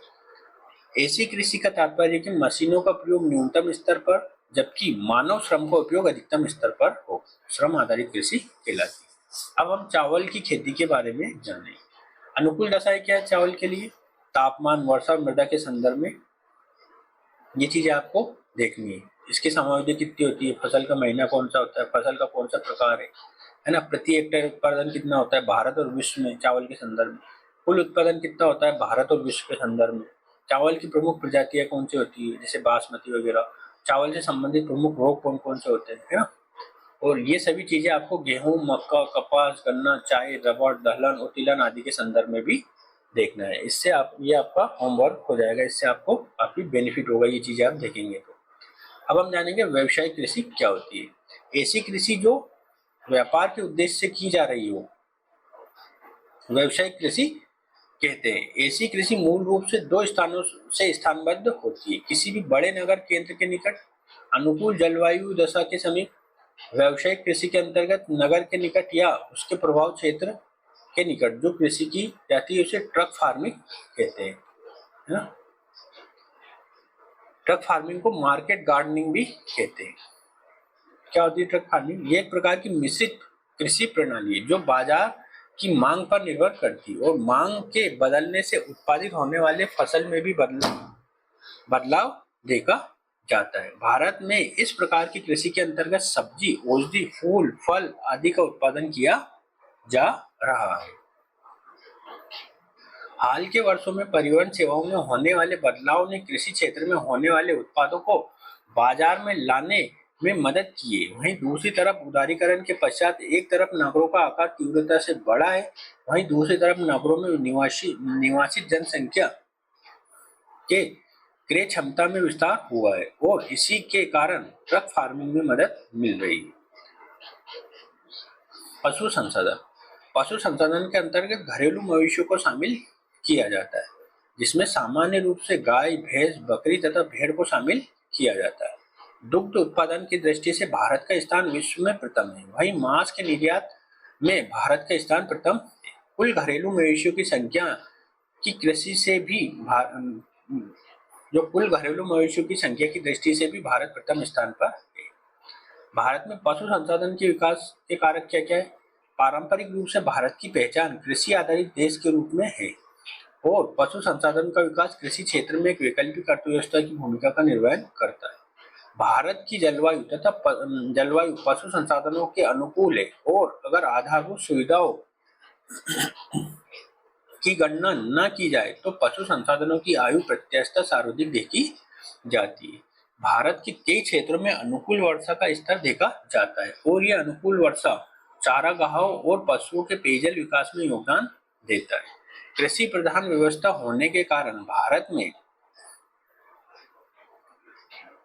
ऐसी कृषि का तात्पर्य है कि मशीनों का प्रयोग न्यूनतम स्तर पर, जबकि मानव श्रम का उपयोग अधिकतम स्तर पर हो। श्रम आधारित कृषि कहलाती है। अब हम चावल की खेती के बारे में जानें। अनुकूल दशाएं क्या है चावल के लिए? तापमान, वर्षा और मृदा के संदर्भ में ये चीजें आपको देखनी है। इसकी समावधि कितनी होती है? फसल का महीना कौन सा होता है? फसल का कौन सा प्रकार है ना? प्रति हेक्टेयर उत्पादन कितना होता है भारत और विश्व में चावल के संदर्भ में? कुल उत्पादन कितना होता है भारत और विश्व के संदर्भ में? चावल की प्रमुख प्रजातियां कौन सी होती है, जैसे बासमती वगैरह। चावल से संबंधित प्रमुख रोग कौन कौन से होते हैं, है ना। और ये सभी चीजें आपको गेहूं, मक्का, कपास, गन्ना, चाय, रबड़, दलहन और तिलहन आदि के संदर्भ में भी देखना है। इससे आप ये आपका होमवर्क हो जाएगा, इससे आपको काफी बेनिफिट होगा, ये चीजें आप देखेंगे तो। अब हम जानेंगे व्यावसायिक कृषि क्या होती है। ऐसी कृषि जो व्यापार के उद्देश्य से की जा रही हो, व्यावसायिक कृषि कहते हैं। ऐसी कृषि मूल रूप से दो स्थानों से स्थानबद्ध होती है, किसी भी बड़े नगर केंद्र के निकट, अनुकूल जलवायु दशा के समीप। व्यावसायिक कृषि के अंतर्गत नगर के निकट या उसके प्रभाव क्षेत्र के निकट जो कृषि की जाती है उसे ट्रक फार्मिंग कहते हैं, है ना। ट्रक फार्मिंग को मार्केट गार्डनिंग भी कहते हैं। क्या होती है ट्रक फार्मिंग? ये एक प्रकार की मिश्रित कृषि प्रणाली है जो बाजार की मांग पर निर्भर करती है और मांग के बदलने से उत्पादित होने वाले फसल में भी बदलाव देखा जाता है। भारत में इस प्रकार की कृषि के अंतर्गत सब्जी, औषधि, फूल, फल आदि का उत्पादन किया जा रहा है। हाल के वर्षों में परिवहन सेवाओं में होने वाले बदलाव ने कृषि क्षेत्र में होने वाले उत्पादों को बाजार में लाने में मदद की है। वहीं दूसरी तरफ उदारीकरण के पश्चात एक तरफ नगरों का आकार तीव्रता से बढ़ा है, वहीं दूसरी तरफ नगरों में निवासित जनसंख्या के क्रय क्षमता में विस्तार हुआ है और इसी के कारण ट्रक फार्मिंग में मदद मिल रही है। पशु संसाधन। पशु संसाधन के अंतर्गत घरेलू मवेशियों को शामिल किया जाता है, जिसमें सामान्य रूप से गाय, भैंस, बकरी तथा भेड़ को शामिल किया जाता है। दुग्ध उत्पादन की दृष्टि से भारत का स्थान विश्व में प्रथम है, वहीं मांस के निर्यात में भारत का स्थान प्रथम है। कुल घरेलू मवेशियों की संख्या की कृषि से भी जो कुल घरेलू मवेशियों की संख्या की दृष्टि से भी भारत प्रथम स्थान पर है। भारत में पशु संसाधन के विकास के कारक क्या क्या है? पारंपरिक रूप से भारत की पहचान कृषि आधारित देश के रूप में है और पशु संसाधन का विकास कृषि क्षेत्र में एक वैकल्पिक अर्थव्यवस्था की भूमिका का निर्वहन करता है। भारत की जलवायु जलवायु पशु संसाधनों के अनुकूल है और अगर आधारभूत सुविधाओं की गणना न की जाए तो पशु संसाधनों की आयु प्रत्याशा सर्वाधिक देखी जाती है। भारत के कई क्षेत्रों में अनुकूल वर्षा का स्तर देखा जाता है और यह अनुकूल वर्षा चारागाहों और पशुओं के पेयजल विकास में योगदान देता है। कृषि प्रधान व्यवस्था होने के कारण भारत में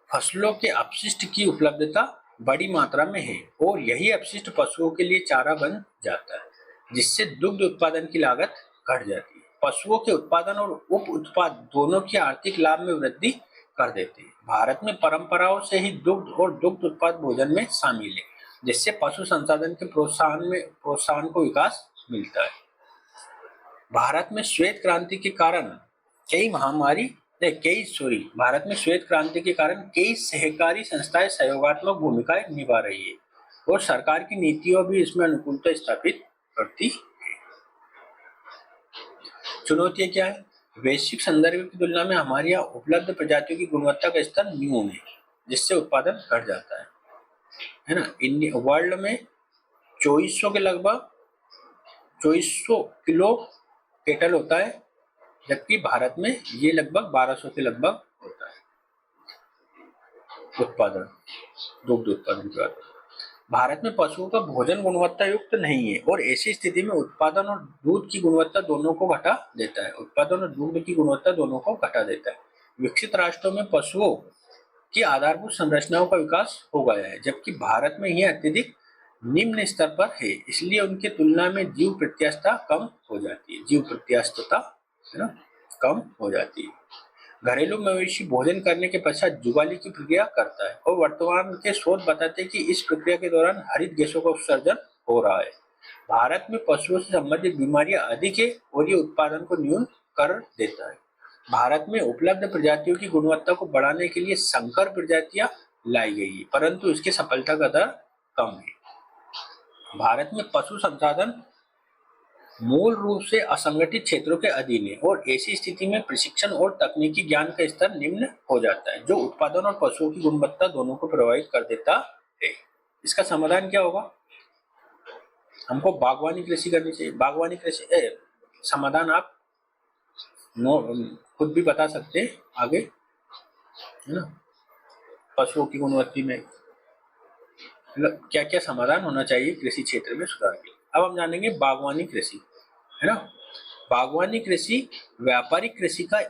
फसलों के अपशिष्ट की उपलब्धता बड़ी मात्रा में है और यही अपशिष्ट पशुओं के लिए चारा बन जाता है, जिससे दुग्ध उत्पादन की लागत घट जाती है। पशुओं के उत्पादन और उप उत्पाद दोनों की आर्थिक लाभ में वृद्धि कर देते हैं। भारत में परंपराओं से ही दुग्ध और दुग्ध उत्पाद भोजन में शामिल है, जिससे पशु संसाधन के प्रोत्साहन को विकास मिलता है। भारत में श्वेत क्रांति के कारण भारत में श्वेत क्रांति के कारण कई सहकारी संस्थाएं सहयोगात्मक भूमिकाएं निभा रही है और सरकार की नीतियों भी इसमें अनुकूलता स्थापित करती है। चुनौतियां क्या है? वैश्विक संदर्भ की तुलना में हमारे यहाँ उपलब्ध प्रजातियों की गुणवत्ता का स्तर न्यून है, जिससे उत्पादन घट जाता है ना। इंडिया वर्ल्ड में 2400 किलो केटल होता है, जबकि भारत में ये लगभग 1200 के लगभग होता है उत्पादन, दुग्ध उत्पादन की बात। भारत में पशुओं का भोजन गुणवत्ता युक्त नहीं है और ऐसी स्थिति में उत्पादन और दूध की गुणवत्ता दोनों को घटा देता है। विकसित राष्ट्रों में पशुओं की आधारभूत संरचनाओं का विकास हो गया है, जबकि भारत में यह अत्यधिक निम्न स्तर पर है, इसलिए उनकी तुलना में जीव प्रत्याशा कम हो जाती है। घरेलू मवेशी भोजन करने के पश्चात जुगाली की प्रक्रिया करता है और वर्तमान के शोध बताते हैं कि इस प्रक्रिया के दौरान हरित गैसों का उत्सर्जन हो रहा है। भारत में पशुओं से संबंधित बीमारियां अधिक है और ये उत्पादन को न्यून कर देता है। भारत में उपलब्ध प्रजातियों की गुणवत्ता को बढ़ाने के लिए संकर प्रजातियां लाई गई है, परंतु इसकी सफलता का दर कम है। भारत में पशु संसाधन मूल रूप से असंगठित क्षेत्रों के अधीन है और ऐसी स्थिति में प्रशिक्षण और तकनीकी ज्ञान का स्तर निम्न हो जाता है, जो उत्पादन और पशुओं की गुणवत्ता दोनों को प्रभावित कर देता है। इसका समाधान क्या होगा? हमको बागवानी कृषि करनी चाहिए। बागवानी कृषि समाधान आप खुद भी बता सकते हैं आगे, है ना। पशुओं की गुणवत्ता में मतलब क्या क्या समाधान होना चाहिए कृषि क्षेत्र में सुधार के लिए। अब हम जानेंगे बागवानी कृषि, है ना। बागवानी कृषि व्यापारिक कृषि का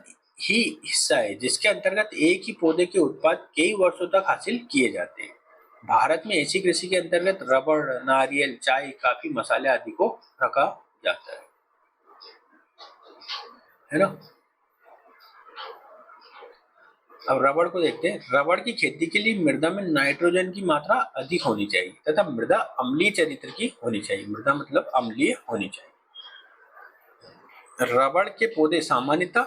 ही हिस्सा है जिसके अंतर्गत एक ही पौधे के उत्पाद कई वर्षों तक हासिल किए जाते हैं। भारत में ऐसी कृषि के अंतर्गत रबड़, नारियल, चाय, काफी, मसाले आदि को रखा जाता है ना। अब रबड़ को देखते हैं। रबड़ की खेती के लिए मृदा में नाइट्रोजन की मात्रा अधिक होनी चाहिए तथा मृदा अम्लीय चरित्र की होनी चाहिए। मृदा मतलब अम्लीय होनी चाहिए। रबड़ के पौधे सामान्यतः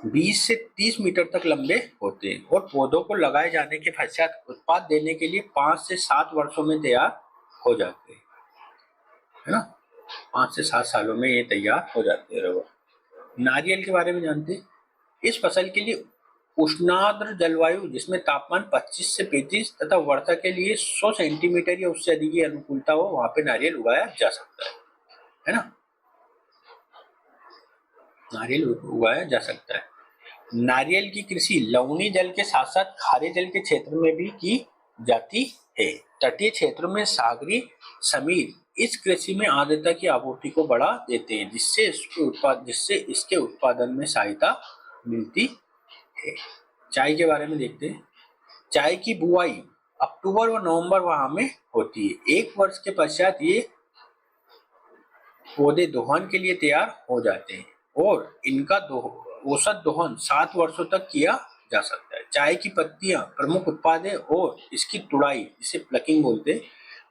20 से 30 मीटर तक लंबे होते हैं और पौधों को लगाए जाने के पश्चात उत्पाद देने के लिए 5 से 7 वर्षों में तैयार हो जाते हैं, है ना। 5 से 7 सालों में ये तैयार हो जाते हैं रबड़। नारियल के बारे में जानते हैं। इस फसल के लिए उष्णार्द्र जलवायु जिसमें तापमान 25 से 35 तथा वर्षा के लिए 100 सेंटीमीटर या उससे अधिक की अनुकूलता हो, वहां पे नारियल उगाया जा सकता है ना। नारियल उगाया जा सकता है। नारियल की कृषि लवणीय जल के साथ साथ खारे जल के क्षेत्र में भी की जाती है। तटीय क्षेत्रों में सागरी समीर इस कृषि में आर्द्रता की आपूर्ति को बढ़ा देते हैं जिससे इसके उत्पादन में सहायता मिलती है। चाय के बारे में देखते हैं। चाय की बुआई अक्टूबर व नवंबर माह में होती है। एक वर्ष के पश्चात ये पौधे दोहन के लिए तैयार हो जाते हैं और इनका औसत दोहन 7 वर्षों तक किया जा सकता है। चाय की पत्तियां प्रमुख उत्पाद है और इसकी तुड़ाई, जिसे प्लकिंग बोलते हैं,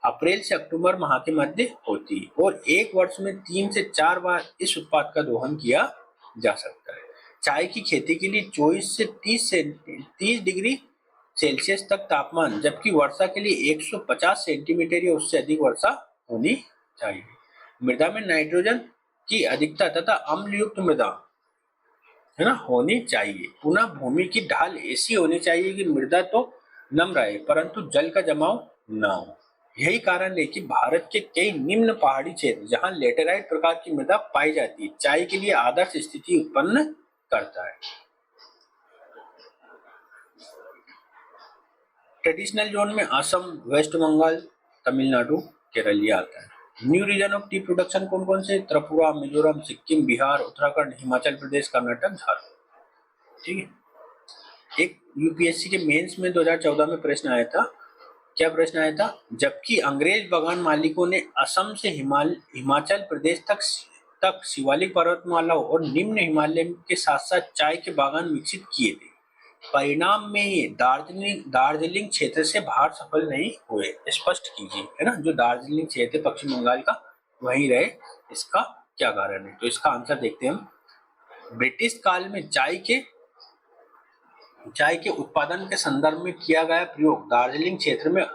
अप्रैल से अक्टूबर माह के मध्य होती है और एक वर्ष में 3 से 4 बार इस उत्पाद का दोहन किया जा सकता है। चाय की खेती के लिए 24 से 30 डिग्री सेल्सियस तक तापमान, जबकि वर्षा के लिए 150 सेंटीमीटर या उससे अधिक वर्षा होनी चाहिए। मृदा में नाइट्रोजन की अधिकता तथा अम्लयुक्त मृदा, है ना, होनी चाहिए। पुनः भूमि की ढाल ऐसी होनी चाहिए कि मृदा तो नम रहे परंतु जल का जमाव न हो। यही कारण है कि भारत के कई निम्न पहाड़ी क्षेत्र जहां लेटेराइट प्रकार की मृदा पाई जाती है, चाय के लिए आदर्श स्थिति उत्पन्न करता है। ट्रेडिशनल जोन में असम, वेस्ट बंगाल, तमिलनाडु, केरल आता है। New region of tea production कौन कौन से? त्रिपुरा, मिजोरम, सिक्किम, बिहार, उत्तराखंड, हिमाचल प्रदेश, कर्नाटक, झारखंड। ठीक है। एक यूपीएससी के मेंस में 2014 में प्रश्न आया था। क्या प्रश्न आया था? जबकि अंग्रेज बागान मालिकों ने असम से हिमाचल प्रदेश तक शिवालिक पर्वतमालाओं और निम्न हिमालय के साथ साथ चाय के बागान विकसित किए थे, परिणाम में ये दार्जिलिंग क्षेत्र से बाहर सफल नहीं हुए। स्पष्ट कीजिए, है ना। जो दार्जिलिंग क्षेत्र पश्चिम बंगाल का, वहीं रहे। इसका क्या कारण है? तो इसका आंसर देखते हैं हम। ब्रिटिश काल में चाय के उत्पादन के संदर्भ में किया गया प्रयोग दार्जिलिंग क्षेत्र में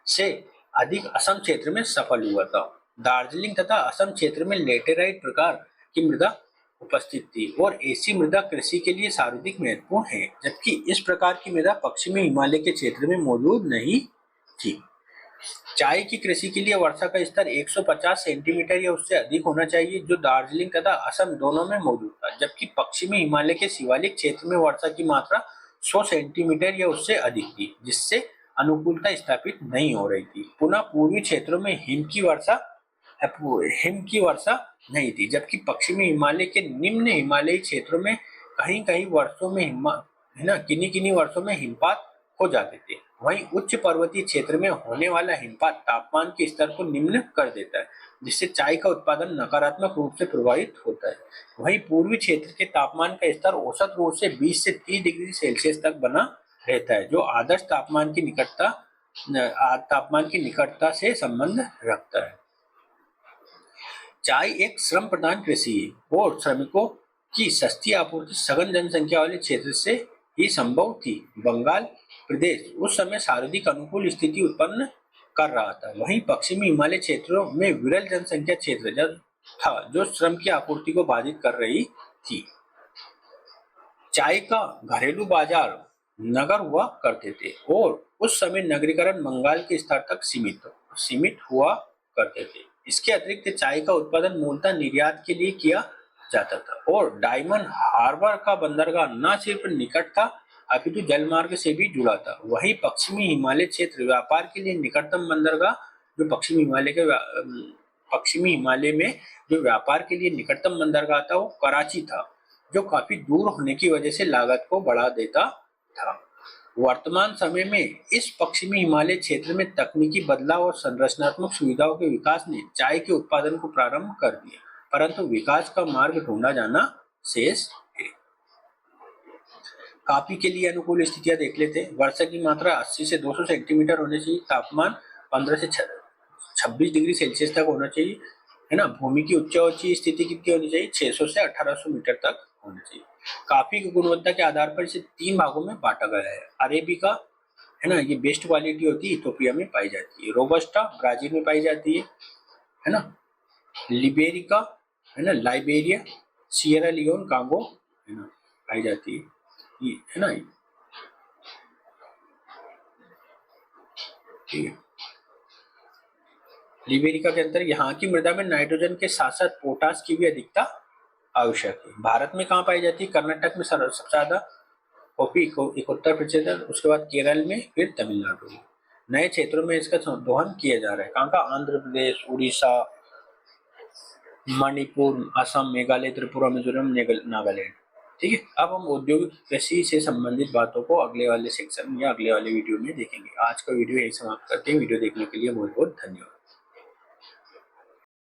से अधिक असम क्षेत्र में सफल हुआ था। दार्जिलिंग तथा असम क्षेत्र में लेटेराइट प्रकार की मृदा उपस्थित थी और ऐसी मृदा कृषि के लिए सर्वाधिक महत्वपूर्ण है, जबकि इस प्रकार की मृदा पश्चिमी हिमालय के क्षेत्र में मौजूद नहीं थी। चाय की कृषि के लिए वर्षा का स्तर 150 सेंटीमीटर या उससे अधिक होना चाहिए, जो दार्जिलिंग तथा असम दोनों में मौजूद था, जबकि पश्चिमी हिमालय के शिवालिक क्षेत्र में वर्षा की मात्रा 100 सेंटीमीटर या उससे अधिक थी, जिससे अनुकूलता स्थापित नहीं हो रही थी। पुनः पूर्वी क्षेत्रों में हिम की वर्षा नहीं थी, जबकि पश्चिमी हिमालय के निम्न हिमालयी क्षेत्रों में कहीं-कहीं वर्षों में किन्हीं वर्षों में हिमपात हो जाते थे। वहीं उच्च पर्वतीय क्षेत्र में होने वाला हिमपात तापमान के स्तर को निम्न कर देता है, जिससे चाय का उत्पादन नकारात्मक रूप से प्रभावित होता है। वहीं पूर्वी क्षेत्र के तापमान का स्तर औसत रूप से 20 से 30 डिग्री सेल्सियस तक बना रहता है, जो आदर्श तापमान की निकटता से संबंध रखता है। चाय एक श्रम प्रधान कृषि है और श्रमिकों की सस्ती आपूर्ति सघन जनसंख्या वाले क्षेत्र से ही संभव थी। बंगाल प्रदेश उस समय सर्वाधिक अनुकूल स्थिति उत्पन्न कर रहा था। वहीं पश्चिमी हिमालय क्षेत्रों में विरल जनसंख्या क्षेत्र था जो श्रम की आपूर्ति को बाधित कर रही थी। चाय का घरेलू बाजार नगर हुआ करते थे और उस समय नगरीकरण बंगाल के स्तर तक सीमित हुआ करते थे। इसके अतिरिक्त चाय का उत्पादन मूलतः निर्यात के लिए किया जाता था। और डायमंड हार्बर का बंदरगाह न सिर्फ निकट था अपितु जलमार्ग से भी जुड़ा था। वहीं पश्चिमी हिमालय क्षेत्र व्यापार के लिए निकटतम बंदरगाह जो पश्चिमी हिमालय में जो व्यापार के लिए निकटतम बंदरगाह था वो कराची था, जो काफी दूर होने की वजह से लागत को बढ़ा देता था। वर्तमान समय में इस पश्चिमी हिमालय क्षेत्र में तकनीकी बदलाव और संरचनात्मक सुविधाओं के विकास ने चाय के उत्पादन को प्रारंभ कर दिया, परंतु विकास का मार्ग ढूंढा जाना शेष है। कॉफी के लिए अनुकूल स्थितियां देख लेते हैं। वर्षा की मात्रा 80 से 200 सेंटीमीटर होनी चाहिए। तापमान 15 से 26 डिग्री सेल्सियस तक होना चाहिए, है ना। भूमि की उच्च स्थिति कितनी होनी चाहिए? 600 से 1800 मीटर तक होना चाहिए। कॉफी की गुणवत्ता के आधार पर इसे 3 भागों में बांटा गया है। अरेबिका, है ना, ये बेस्ट क्वालिटी होती है, इथोपिया में पाई जाती है। रोबस्टा ब्राजील में पाई जाती है ना। लिबेरिका, है ना, लाइबेरिया, सियरा लियोन, कांगो, है ना, पाई जाती है, ये है ना। ठीक है। लिबेरिका के अंदर यहाँ की मृदा में नाइट्रोजन के साथ साथ पोटास की भी अधिकता आवश्यक है। भारत में कहाँ पाई जाती है? कर्नाटक में सबसे ज्यादा कॉफी, 71%, उसके बाद केरल में, फिर तमिलनाडु में। नए क्षेत्रों में इसका दोहन किया जा रहा है। कहाँ का? आंध्र प्रदेश, उड़ीसा, मणिपुर, असम, मेघालय, त्रिपुरा, मिजोरम, नागालैंड। ठीक है। अब हम औद्योगिक कृषि से संबंधित बातों को अगले वाले सेक्शन या अगले वाले वीडियो में देखेंगे। आज का वीडियो यही समाप्त करते हैं। वीडियो देखने के लिए बहुत बहुत धन्यवाद।